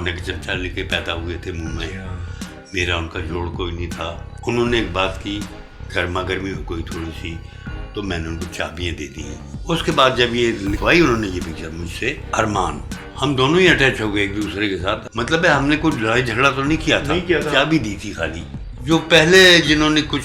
सोने के चमचा लेके पैदा हुए थे मुंह में, मेरा उनका जोड़ कोई नहीं था। उन्होंने एक बात की, गर्मा गर्मी हो गई थोड़ी सी, तो मैंने उनको चाबियाँ दे दी। उसके बाद जब ये लिखवाई उन्होंने ये पिक्चर मुझसे, अरमान, हम दोनों ही अटैच हो गए एक दूसरे के साथ। मतलब है हमने कोई लड़ाई झगड़ा तो नहीं किया था, चाबी दी थी खाली। जो पहले जिन्होंने कुछ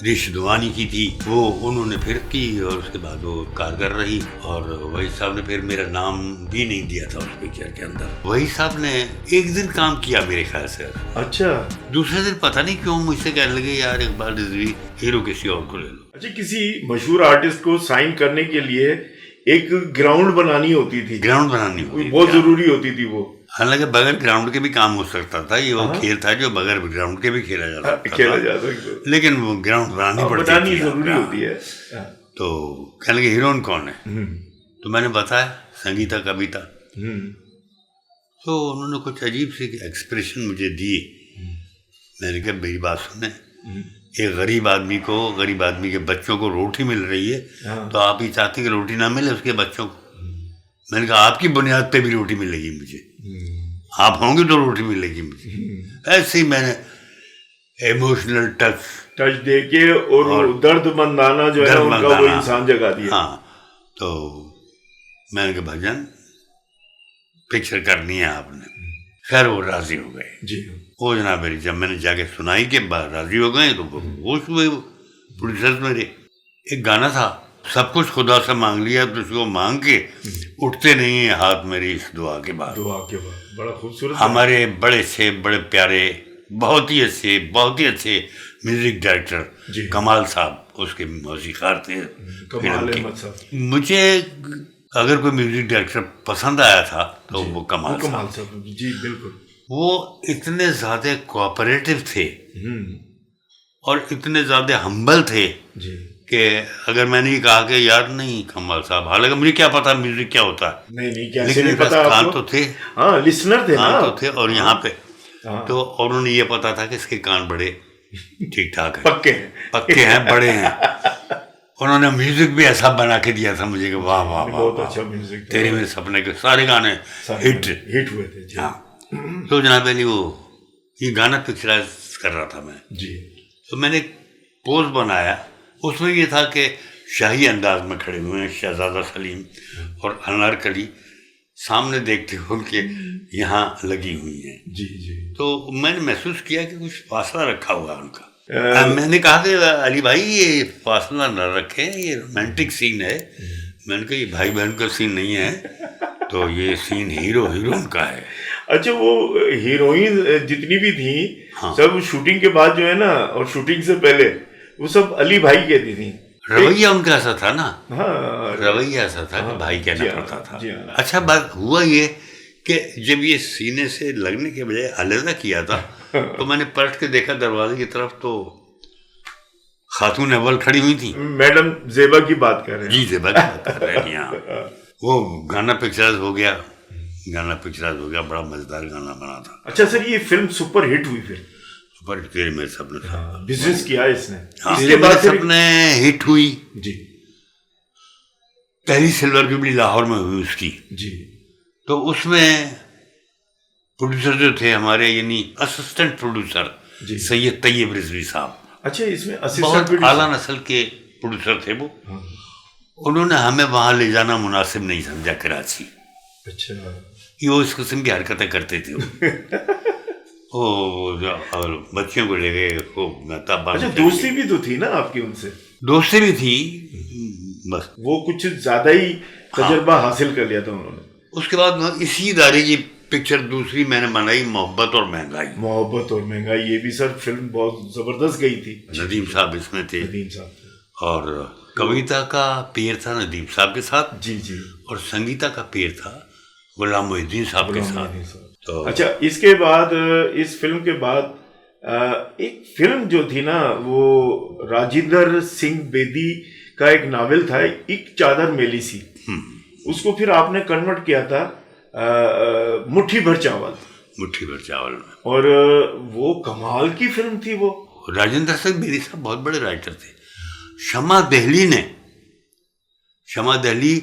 रिश्तेदारी की थी वो उन्होंने फिर की, और उसके बाद वो कारगर रही। और वही साहब ने फिर मेरा नाम भी नहीं दिया था उस पिक्चर के अंदर। वही साहब ने एक दिन काम किया मेरे ख्याल से। अच्छा। दूसरे दिन पता नहीं क्यों मुझसे कहने लगे, यार एक बार हीरो किसी और को ले लो। अच्छा, किसी मशहूर आर्टिस्ट को साइन करने के लिए एक ग्राउंड बनानी होती थी, बहुत जरूरी होती थी वो। हालांकि बगैर ग्राउंड के भी काम हो सकता था, ये वो खेल था जो बगैर ग्राउंड के भी खेला जा सकता, लेकिन वो ग्राउंड बनानी जरूरी होती है। तो कहने लगे हीरोइन कौन है, तो मैंने बताया संगीता कविता। तो उन्होंने कुछ अजीब सी एक्सप्रेशन मुझे दिए। मैंने कहा मेरी बात सुने, एक गरीब आदमी के बच्चों को रोटी मिल रही है, तो आप ही चाहते कि रोटी ना मिले उसके बच्चों को। मैंने कहा आपकी बुनियाद पे भी रोटी मिलेगी मुझे, आप होंगे तो रोटी मिलेगी मुझे। ऐसे ही मैंने इमोशनल टच दे के और दर्द मंदाना जो है उनका वो इंसान जगा दिया। हाँ, तो मैंने कहा भजन पिक्चर करनी है आपने। खैर वो राजी हो गए जी। वो जनाब मेरी जब मैंने जाके सुनाई के बाद राजी हो गए, तो होश हुए प्रोड्यूसर्स मेरे। एक गाना था, सब कुछ खुदा से मांग लिया तो उसको मांग के उठते नहीं है हाथ मेरी इस दुआ के बाद। बड़ा खूबसूरत। हमारे बड़े से बड़े प्यारे, बहुत ही अच्छे म्यूजिक डायरेक्टर कमाल साहब उसके मौसीकार थे। मुझे अगर कोई म्यूजिक डायरेक्टर पसंद आया था तो वो कमाल साहब जी। बिल्कुल, वो इतने ज्यादा कोऑपरेटिव थे और इतने ज्यादा हम्बल थे कि अगर मैंने ये कहा कि यार नहीं कमाल साहब, हालांकि मुझे क्या पता म्यूजिक क्या होता है, नहीं कैसे नहीं पता आपको? तो थे, लिसनर थे ना तो थे। और यहाँ पे तो और उन्हें ये पता था कि इसके कान बड़े ठीक ठाक है, पक्के हैं, बड़े हैं। उन्होंने म्यूजिक भी ऐसा बना के दिया था मुझे कि वाह वाह वाह, बहुत अच्छा म्यूजिक। तेरे मेरे सपने के सारे गाने हिट हुए थे जी। तो जनाब अली वो ये गाना पिक्चराइज कर रहा था मैं जी। तो मैंने पोज बनाया, उसमें ये था कि शाही अंदाज में खड़े हुए हैं शहजादा सलीम और अनारकली सामने देखते हो उनके यहाँ लगी हुई हैं जी। तो मैंने महसूस किया कि कुछ फासला रखा हुआ है उनका। मैंने कहा कि अली भाई ये फासला न रखें, ये रोमांटिक सीन है। मैंने कहा ये भाई बहन का सीन नहीं है, तो ये सीन हीरोइन का है। अच्छा, वो हीरोइन जितनी भी थी सब शूटिंग के बाद जो है ना, और शूटिंग से पहले वो सब अली भाई कहती थी। रवैया उनका ऐसा था ना। रवैया ऐसा था कि भाई कहना पड़ता था। अच्छा, बात हुआ ये कि जब ये सीने से लगने के बजाय अलग किया था तो मैंने पलट के देखा दरवाजे की तरफ, तो खातून अव्वल खड़ी हुई थी। मैडम ज़ेबा की बात कर रहे हैं। जी, ज़ेबा की बात कर रहे हैं। वो गाना पिक्चराइज हो गया, बड़ा मजेदार गाना बना था। अच्छा सर, ये फिल्म सुपर हिट हुई, फिर सुपर हिट, तेरे मेरे सपने बिजनेस किया इसने। इसके बाद सपने हिट हुई जी। पहली सिल्वर जुबली लाहौर में हुई उसकी जी। तो उसमें प्रोड्यूसर जो थे हमारे, यानी असिस्टेंट प्रोड्यूसर सैयद तैयब रिजवी साहब। अच्छा, इसमें बहुत आला नस्ल के प्रोड्यूसर थे वो। उन्होंने हमें वहां ले जाना मुनासिब नहीं समझा कराची। अच्छा, ये वो इस किस्म की हरकतें करते थे और बच्चियों को ले गए। अच्छा, दोस्ती भी तो थी ना आपकी उनसे? दोस्ती भी थी, बस वो कुछ ज्यादा ही तजर्बा हासिल कर लिया था उन्होंने। उसके बाद इसी इदारे की पिक्चर दूसरी मैंने बनाई, मोहब्बत और महंगाई। ये भी सर फिल्म बहुत जबरदस्त गई थी। नदीम साहब इसमें थे। और कविता का पेयर था नदीम साहब के साथ। जी। और संगीता का पेयर था गुलाम मोहिद्दीन साहब के साथ। तो अच्छा, इसके बाद इस फिल्म के बाद एक फिल्म जो थी ना, वो राजिंदर सिंह बेदी का एक नावल था, एक चादर मेली सी। उसको फिर आपने कन्वर्ट किया था मुट्ठी भर चावल में। और वो कमाल की फिल्म थी वो। राजिंदर सिंह बेदी साहब बहुत बड़े राइटर थे। शमा दहली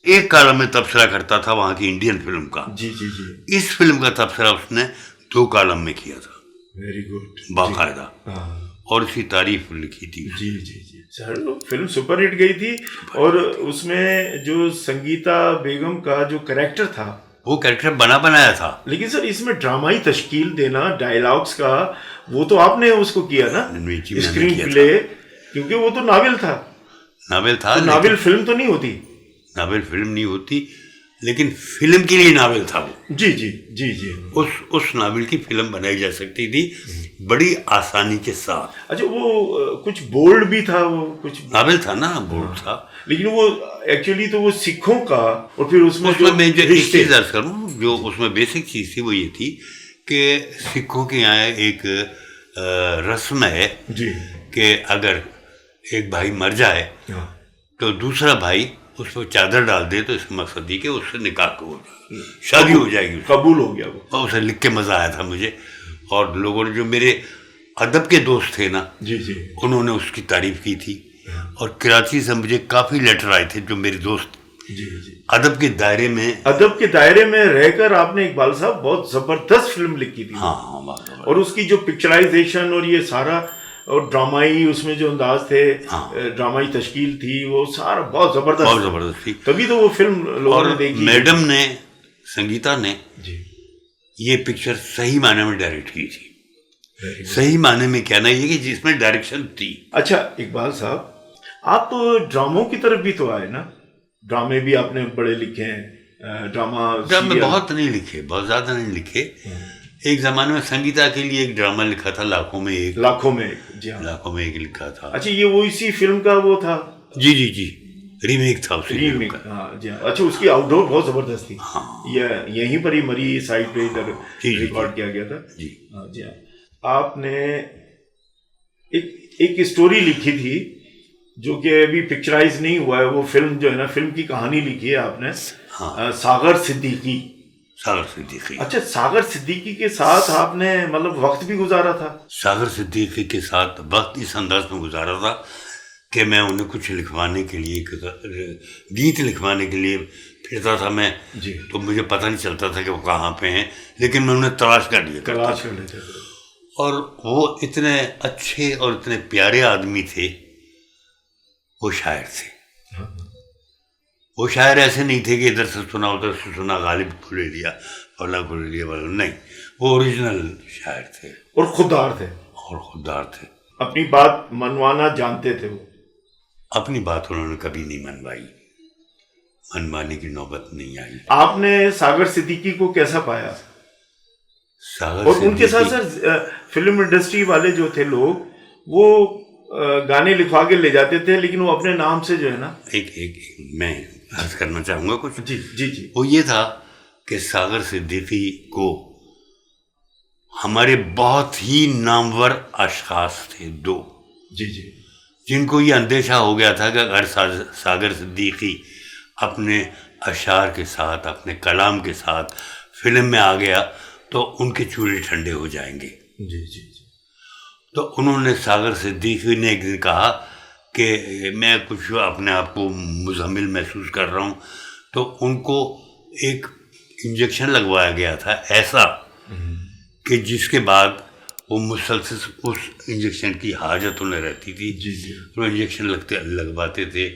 एक कॉलम में तबसरा करता था वहाँ की इंडियन फिल्म का। जी जी जी। इस फिल्म का तबसरा उसने 2 कॉलम में किया था, वेरी गुड, बाकायदा, हाँ और उसकी तारीफ लिखी थी। जी जी जी सर, फिल्म सुपर हिट गई थी। और उसमें जो संगीता बेगम का जो कैरेक्टर था, वो कैरेक्टर बना बनाया था, लेकिन सर इसमें ड्रामाई तश्कील देना डायलॉग्स का, वो तो आपने उसको किया ना, स्क्रीन प्ले, क्योंकि वो तो नावल था। नावल था, तो नावल फिल्म तो नहीं होती। नावल फिल्म नहीं होती, लेकिन फिल्म के लिए नावल था वो। जी जी जी जी। उस नावल की फिल्म बनाई जा सकती थी बड़ी आसानी के साथ। अच्छा, वो कुछ बोल्ड भी था, वो कुछ नावल था ना, बोल्ड था, लेकिन वो एक्चुअली तो वो सिखों का, और फिर उसमें मैं जो एक चीज अर्ज करूँ, जो उसमें बेसिक चीज थी वो ये थी कि सिखों के यहाँ एक रस्म है जी कि अगर एक भाई मर जाए तो दूसरा भाई उस पर चादर डाल दे, तो इसका मकसद ये कि उससे निकाह हो जाए, शादी हो जाएगी, कबूल हो गया वो। और उसे लिख के मजा आया था मुझे। और लोगों ने, जो मेरे अदब के दोस्त थे ना, जी जी, उन्होंने उसकी तारीफ की थी। और कराची से मुझे काफी लेटर आए थे, जो मेरे दोस्त जी जी अदब के दायरे में रहकर आपने इकबाल साहब बहुत जबरदस्त फिल्म लिखी थी। हाँ हाँ, और उसकी जो पिक्चराइजेशन और ये सारा, और ड्रामाई उसमें जो अंदाज थे, ड्रामाई तश्कील थी, वो सारा बहुत जबरदस्त थी। तभी तो वो फिल्म लोगों ने देखी। मैडम ने, संगीता ने जी ये पिक्चर सही मायने में डायरेक्ट की थी। सही मायने में कहना ये कि जिसमें डायरेक्शन थी। अच्छा इकबाल साहब, आप ड्रामों की तरफ भी तो आए ना, ड्रामे भी आपने बड़े लिखे हैं। ड्रामे बहुत नहीं लिखे, बहुत ज्यादा नहीं लिखे। एक जमाने में संगीता के लिए एक ड्रामा लिखा था, लाखों में एक। जी हाँ, लाखों में एक लिखा था। अच्छा, ये वो इसी फिल्म का वो था? जी जी जी, रीमेक था उसी रीमेक, हाँ जी हाँ। अच्छा, उसकी आउटडोर बहुत जबरदस्त थी। हाँ, यहीं पर ही मरी साइड पे इधर रिकॉर्ड किया गया था। जी हाँ जी हाँ। आपने एक स्टोरी लिखी थी जो कि अभी पिक्चराइज नहीं हुआ है, वो फिल्म जो है ना, फिल्म की कहानी लिखी है आपने। हाँ। सागर सिद्दीकी। अच्छा, सागर सिद्दीकी के साथ आपने मतलब वक्त भी गुजारा था? सागर सिद्दीकी के साथ वक्त इस अंदाज में गुजारा था कि मैं उन्हें कुछ लिखवाने के लिए, गीत लिखवाने के लिए फिरता था मैं जी। तो मुझे पता नहीं चलता था कि वो कहाँ पे हैं, लेकिन मैं उन्हें तलाश कर लेते थे। और वो इतने अच्छे और इतने प्यारे आदमी थे, वो शायर थे। वो शायर ऐसे नहीं थे कि इधर से सुना उधर से सुना, गालिब को ले लिया, फला को ले लिया, नहीं, वो ओरिजिनल शायर थे और खुददार थे। अपनी बात मनवाना जानते थे वो। अपनी बात उन्होंने कभी नहीं मनवाई, मनवाने की नौबत नहीं आई। आपने सागर सिद्दीकी को कैसा पाया? और उनके साथ सर फिल्म इंडस्ट्री वाले जो थे लोग, वो गाने लिखवा के ले जाते थे, लेकिन वो अपने नाम से जो है ना, एक मैं अर्ज करना चाहूंगा कुछ। जी जी जी। वो ये था कि सागर सिद्दीकी को हमारे बहुत ही नामवर अशखास थे 2 जी जी, जिनको ये अंदेशा हो गया था कि अगर सागर सिद्दीकी अपने अशार के साथ, अपने कलाम के साथ फिल्म में आ गया तो उनके चूल्हे ठंडे हो जाएंगे। जी जी जी। तो उन्होंने, सागर सिद्दीकी ने एक दिन कहा कि मैं कुछ अपने आप को मुज़म्मिल महसूस कर रहा हूँ, तो उनको एक इंजेक्शन लगवाया गया था ऐसा कि जिसके बाद वो मुसलसल उस इंजेक्शन की हाजत उन्हें रहती थी। जी जी। वो इंजेक्शन लगवाते थे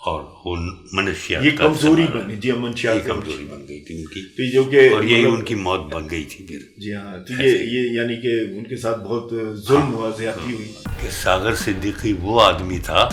और वो मनशियात, ये कमजोरी बन गई, मनशियात कमजोरी बन गई थी उनकी, तो जो कि और यही उनकी मौत बन गई थी फिर। जी हाँ, तो ये यानी कि उनके साथ बहुत जुल्म हुआ, ज़्यादती हुई। कि सागर सिद्दीकी वो आदमी था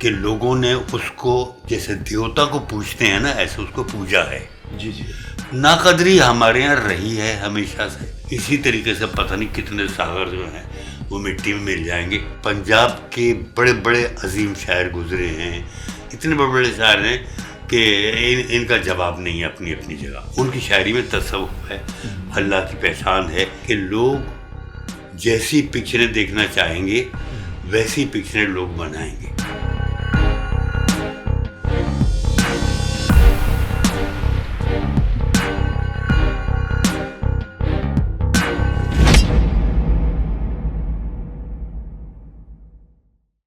कि लोगों ने उसको जैसे देवता को पूजते हैं ना, ऐसे उसको पूजा है। जी जी। नाकदरी हमारे यहाँ रही है हमेशा से। इसी तरीके से पता नहीं कितने सागर जो हैं वो मिट्टी में मिल जाएंगे। पंजाब के बड़े बड़े अजीम शायर गुजरे हैं, इतने बड़े बड़े शायर हैं कि इनका जवाब नहीं है अपनी अपनी जगह। उनकी शायरी में तसव्वुफ है, अल्लाह की पहचान है कि लोग जैसी पिक्चरें देखना चाहेंगे वैसी पिक्चरें लोग बनाएंगे।